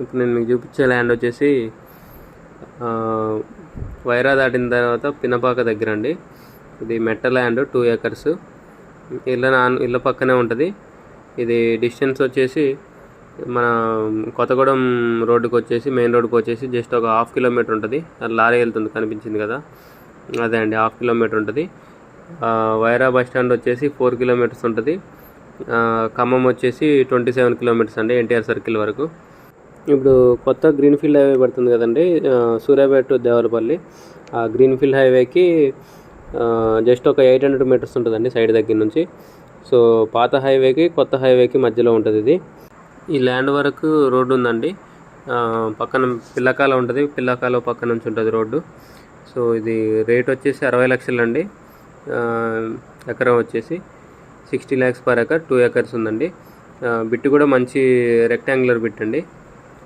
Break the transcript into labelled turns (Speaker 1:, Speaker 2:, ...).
Speaker 1: ఇప్పుడు నేను మీకు చూపించే ల్యాండ్ వచ్చేసి వైరా దాటిన తర్వాత పినపాక దగ్గర అండి. ఇది మెట్ట ల్యాండ్ 2 acres. ఇళ్ళ పక్కనే ఉంటుంది. ఇది డిస్టెన్స్ వచ్చేసి మన కొత్తగూడెం రోడ్డుకి వచ్చేసి మెయిన్ రోడ్డుకి వచ్చేసి జస్ట్ ఒక 1/2 kilometer ఉంటుంది. లారీ వెళ్తుంది కనిపించింది కదా, అదే అండి 1/2 kilometer ఉంటుంది. వైరా బస్ స్టాండ్ వచ్చేసి 4 kilometers ఉంటుంది. ఖమ్మం వచ్చేసి 27 kilometers అండి, ఎన్టీఆర్ సర్కిల్ వరకు. ఇప్పుడు కొత్త గ్రీన్ఫీల్డ్ హైవే పడుతుంది కదండి, సూర్యాపేట టు దేవరపల్లి. ఆ గ్రీన్ఫీల్డ్ హైవేకి జస్ట్ ఒక 800 meters ఉంటుందండి సైడ్ దగ్గర నుంచి. సో పాత హైవేకి కొత్త హైవేకి మధ్యలో ఉంటుంది ఇది. ఈ ల్యాండ్ వరకు రోడ్డు ఉందండి. పక్కన పిల్లకాల ఉంటుంది, పిల్లకాల పక్క నుంచి ఉంటుంది రోడ్డు. సో ఇది రేట్ వచ్చేసి 60 లక్షలు అండి. ఎకరం వచ్చేసి 60 lakhs per acre, 2 acres ఉందండి. బిట్ కూడా మంచి రెక్టాంగులర్ బిట్ అండి.